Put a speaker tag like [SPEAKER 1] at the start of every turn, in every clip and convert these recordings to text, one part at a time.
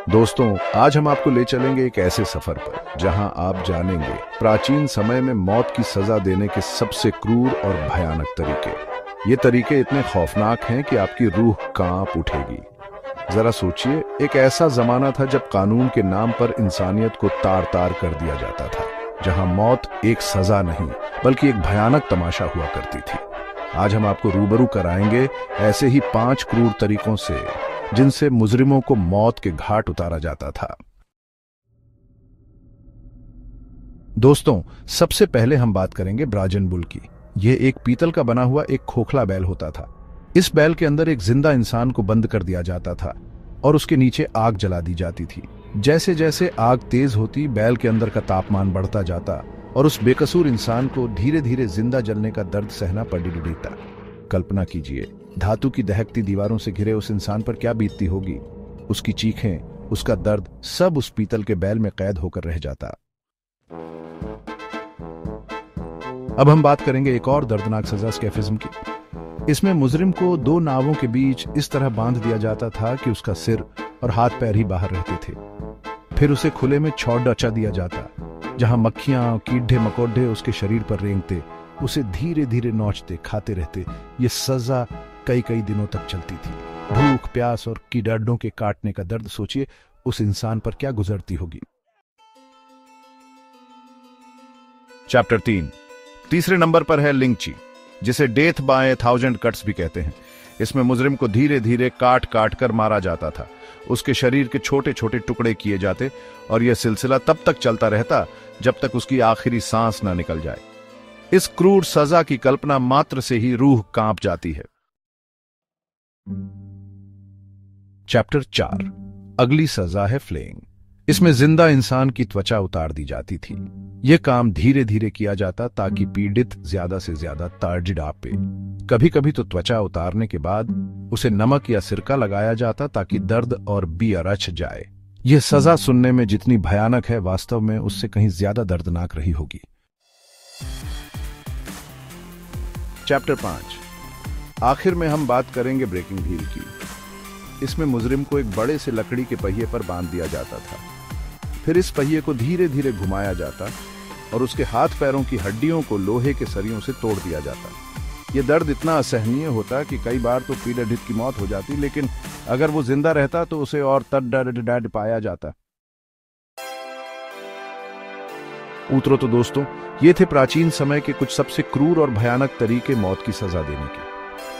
[SPEAKER 1] दोस्तों, आज हम आपको ले चलेंगे एक ऐसे सफर पर जहां आप जानेंगे प्राचीन समय में मौत की सजा देने के सबसे क्रूर और भयानक तरीके। ये तरीके इतने खौफनाक हैं कि आपकी रूह कांप उठेगी। जरा सोचिए, एक ऐसा जमाना था जब कानून के नाम पर इंसानियत को तार तार कर दिया जाता था, जहां मौत एक सजा नहीं बल्कि एक भयानक तमाशा हुआ करती थी। आज हम आपको रूबरू कराएंगे ऐसे ही 5 क्रूर तरीकों से जिनसे मुजरिमों को मौत के घाट उतारा जाता था। दोस्तों, सबसे पहले हम बात करेंगे ब्राजन बुल की। यह एक पीतल का बना हुआ एक खोखला बैल होता था। इस बैल के अंदर एक जिंदा इंसान को बंद कर दिया जाता था और उसके नीचे आग जला दी जाती थी। जैसे जैसे आग तेज होती, बैल के अंदर का तापमान बढ़ता जाता और उस बेकसूर इंसान को धीरे धीरे जिंदा जलने का दर्द सहना पड़ता। कल्पना कीजिए, धातु की दहकती दीवारों से घिरे उस इंसान पर क्या बीतती होगी। उसकी चीखें, उसका दर्द, सब उस पीतल के बैल में कैद होकर रह जाता। अब हम बात करेंगे एक और दर्दनाक सजा, स्कैफिज्म की। इसमें मुजरिम को 2 नावों के बीच इस तरह बांध दिया जाता था कि उसका सिर और हाथ पैर ही बाहर रहते थे। फिर उसे खुले में छौड़ डचा दिया जाता, जहां मक्खियां, कीड़े मकोड़े उसके शरीर पर रेंगते, उसे धीरे धीरे नोचते, खाते रहते। ये सजा कई कई दिनों तक चलती थी। भूख, प्यास और कीड़ों के काटने का दर्द, सोचिए उस इंसान पर क्या गुजरती होगी। चैप्टर 3, तीसरे नंबर पर है लिंची, जिसे डेथ बाय 1000 कट्स भी कहते हैं। इसमें मुजरिम को धीरे धीरे काट काट कर मारा जाता था। उसके शरीर के छोटे छोटे टुकड़े किए जाते और यह सिलसिला तब तक चलता रहता जब तक उसकी आखिरी सांस न निकल जाए। इस क्रूर सजा की कल्पना मात्र से ही रूह कांप जाती है। चैप्टर 4, अगली सजा है फ्लेइंग। इसमें जिंदा इंसान की त्वचा उतार दी जाती थी। यह काम धीरे धीरे किया जाता ताकि पीड़ित ज्यादा से ज्यादा तड़जड़ा पे। कभी कभी तो त्वचा उतारने के बाद उसे नमक या सिरका लगाया जाता ताकि दर्द और बी अरच जाए। यह सजा सुनने में जितनी भयानक है, वास्तव में उससे कहीं ज्यादा दर्दनाक रही होगी। चैप्टर 5, आखिर में हम बात करेंगे ब्रेकिंग व्हील की। इसमें मुजरिम को एक बड़े से लकड़ी के पहिए पर बांध दिया जाता था। फिर इस पहिए को धीरे धीरे घुमाया जाता और उसके हाथ पैरों की हड्डियों को लोहे के सरियों से तोड़ दिया जाता। यह दर्द इतना असहनीय होता कि कई बार तो पीड़ित की मौत हो जाती, लेकिन अगर वो जिंदा रहता तो उसे और तड़ पाया जाता। उतरो तो दोस्तों, ये थे प्राचीन समय के कुछ सबसे क्रूर और भयानक तरीके मौत की सजा देने के।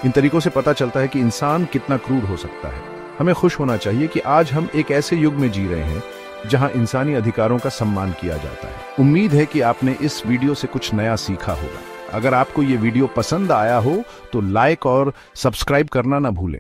[SPEAKER 1] इन तरीकों से पता चलता है कि इंसान कितना क्रूर हो सकता है। हमें खुश होना चाहिए कि आज हम एक ऐसे युग में जी रहे हैं जहां इंसानी अधिकारों का सम्मान किया जाता है। उम्मीद है कि आपने इस वीडियो से कुछ नया सीखा होगा। अगर आपको ये वीडियो पसंद आया हो तो लाइक और सब्सक्राइब करना ना भूलें।